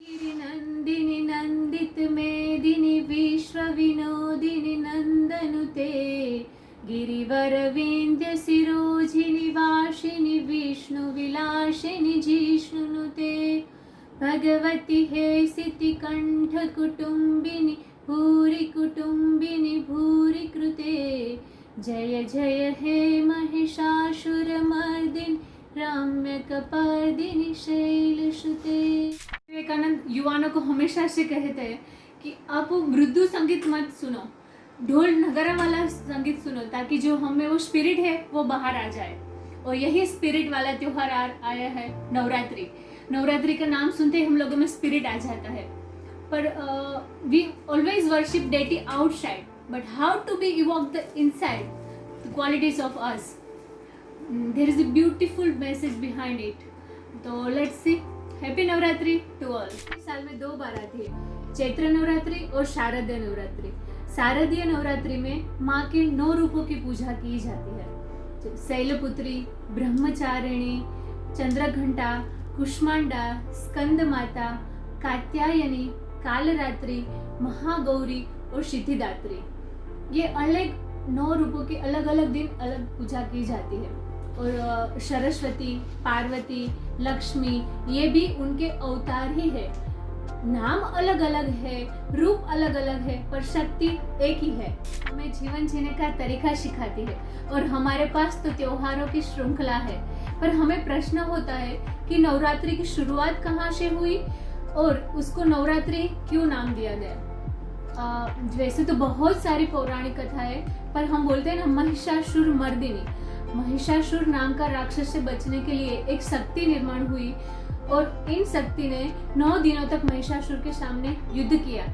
गिरिनंदिनि नंदित मेदिनि विश्व विनोदिनि नंदनुते गिरिवर विंध्य सिरोजिनि वासिनि विष्णु विलासिनि जिष्णुनुते भगवती हे सिति कंठ कुटुंबिनि भूरि कृते जय जय हे महिषासुर मर्दिनि रम्य कपर्दिनि शैलसुते। विवेकानंद युवानों को हमेशा से कहते हैं कि आप मृदु संगीत मत सुनो, ढोल नगारा वाला संगीत सुनो, ताकि जो हमें वो स्पिरिट है वो बाहर आ जाए। और यही स्पिरिट वाला त्योहार आया है नवरात्रि। नवरात्रि का नाम सुनते ही हम लोगों में स्पिरिट आ जाता है। पर we always worship deity outside, but how to be evoke the inside the qualities of us, there is a beautiful message behind it. तो let's see. Happy Navratri to all. साल में 2 बार आती है, चैत्र नवरात्रि और शारदीय नवरात्रि। शारदीय नवरात्रि में माँ के 9 रूपों की पूजा की जाती है। शैलपुत्री, ब्रह्मचारिणी, चंद्रघंटा, कुष्मांडा, स्कंद माता, कात्यायनी, कालरात्रि, महागौरी और सिद्धिदात्री। ये अलग 9 रूपों की अलग अलग दिन अलग पूजा की जाती है। और सरस्वती, पार्वती, लक्ष्मी, ये भी उनके अवतार ही है। नाम अलग अलग है, रूप अलग अलग है, पर शक्ति एक ही है। हमें जीवन जीने का तरीका सिखाती है और हमारे पास तो त्योहारों की श्रृंखला है। पर हमें प्रश्न होता है कि नवरात्रि की शुरुआत कहाँ से हुई और उसको नवरात्रि क्यों नाम दिया गया। वैसे तो बहुत सारी पौराणिक कथा है, पर हम बोलते हैं ना महिषासुर मर्दिनी। महिषासुर नाम का राक्षस से बचने के लिए एक शक्ति निर्माण हुई और इन शक्ति ने 9 दिनों तक महिषासुर के सामने युद्ध किया,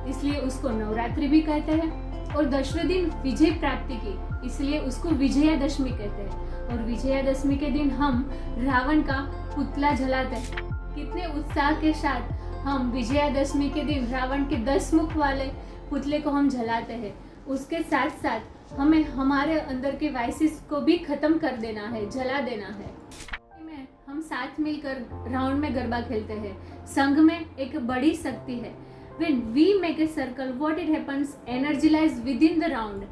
इसलिए उसको नवरात्रि भी कहते हैं। और 10वें दिन विजय प्राप्ति की, इसलिए उसको विजयादशमी कहते हैं। और विजयादशमी के दिन हम रावण का पुतला जलाते हैं। कितने उत्साह के साथ हम विजयादशमी के दिन रावण के 10 मुख वाले पुतले को हम जलाते हैं। उसके साथ साथ हमें हमारे अंदर के वाइसेस को भी खत्म कर देना है, जला देना है। हम साथ मिलकर राउंड में गरबा खेलते हैं। संघ में एक बड़ी शक्ति है। When we make a circle, what it happens, energize within the round।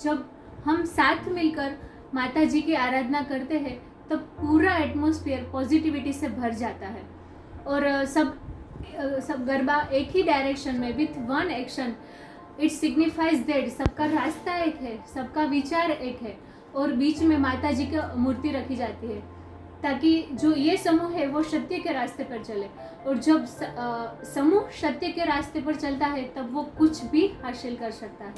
जब हम साथ मिलकर माता जी की आराधना करते हैं तब पूरा एटमॉस्फेयर पॉजिटिविटी से भर जाता है। और सब गरबा एक ही डायरेक्शन में with one action, it signifies that सबका रास्ता एक है, सबका विचार एक है। और बीच में माता जी की मूर्ति रखी जाती है ताकि जो ये समूह है वो सत्य के रास्ते पर चले। और जब समूह सत्य के रास्ते पर चलता है तब वो कुछ भी हासिल कर सकता है।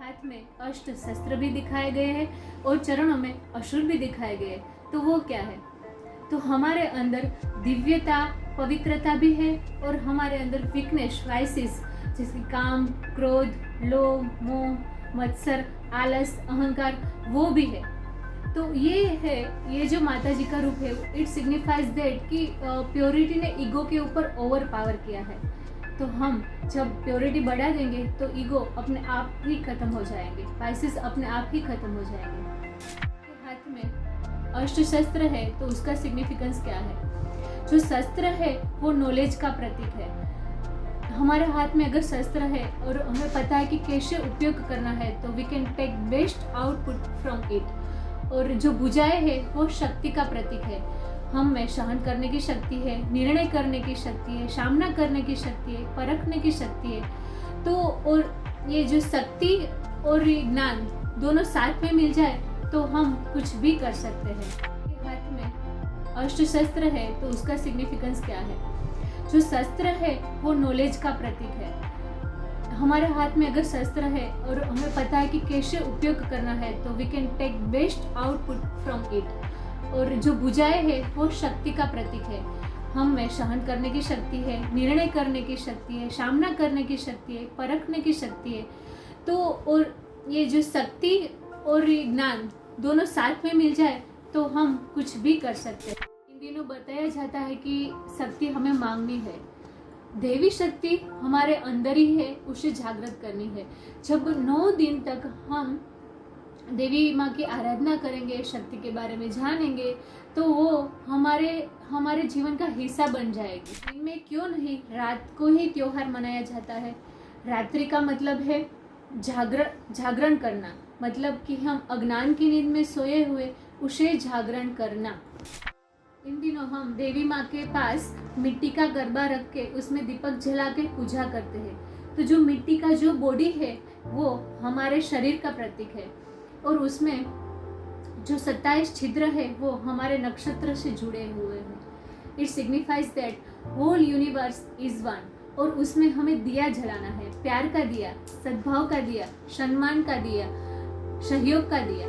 हाथ में अष्ट शस्त्र भी दिखाए गए हैं और चरणों में असुर भी दिखाए गए। तो वो क्या है? तो हमारे अंदर दिव्यता, पवित्रता भी है और हमारे अंदर वीकनेस, वाइसेस जैसे काम, क्रोध, लोभ, मोह, मत्सर, आलस, अहंकार, वो भी है। तो ये है, ये जो माता जी का रूप है, इट सिग्निफाइज दैट कि प्योरिटी ने ईगो के ऊपर ओवर पावर किया है। तो हम जब प्योरिटी बढ़ा देंगे तो ईगो अपने आप ही खत्म हो जाएंगे, वाइसेस अपने आप ही खत्म हो जाएंगे। हाथ में अष्ट शस्त्र है तो उसका सिग्निफिकेंस क्या है? जो शस्त्र है वो नॉलेज का प्रतीक है। हमारे हाथ में अगर शस्त्र है और हमें पता है कि कैसे उपयोग करना है तो we can take best output from it. और जो भुजाएं है वो शक्ति का प्रतीक है। हम में सहन करने की शक्ति है, निर्णय करने की शक्ति है, सामना करने की शक्ति है, परखने की शक्ति है। तो और ये जो शक्ति और ज्ञान दोनों साथ में मिल जाए तो हम कुछ भी कर सकते हैं। हाथ में अष्ट शस्त्र है तो उसका सिग्निफिकेंस क्या है? जो शस्त्र है वो नॉलेज का प्रतीक है। हमारे हाथ में अगर शस्त्र है और हमें पता है कि कैसे उपयोग करना है तो we can take best output from it. और जो भुजाएं है वो शक्ति का प्रतीक है। हम में सहन करने की शक्ति है, निर्णय करने की शक्ति है, सामना करने की शक्ति है, परखने की शक्ति है। तो और ये जो शक्ति और ज्ञान दोनों साथ में मिल जाए तो हम कुछ भी कर सकते हैं। इन दिनों बताया जाता है कि शक्ति हमें मांगनी है। देवी शक्ति हमारे अंदर ही है, उसे जागृत करनी है। जब 9 दिन तक हम देवी माँ की आराधना करेंगे, शक्ति के बारे में जानेंगे, तो वो हमारे जीवन का हिस्सा बन जाएगी। दिन में क्यों नहीं, रात को ही त्योहार मनाया जाता है। रात्रि का मतलब है जागरण करना, मतलब कि हम अज्ञान की नींद में सोए हुए उसे जागरण करना। इन दिनों हम देवी माँ के पास मिट्टी का गरबा रख के उसमें दीपक जला के पूजा करते हैं। तो जो मिट्टी का जो बॉडी है वो हमारे शरीर का प्रतीक है, और उसमें जो 27 छिद्र है वो हमारे नक्षत्र से जुड़े हुए हैं। It signifies that whole universe is one, और उसमें हमें दिया जलाना है, प्यार का दिया, सद्भाव का दिया, सम्मान का दिया, सहयोग का दिया।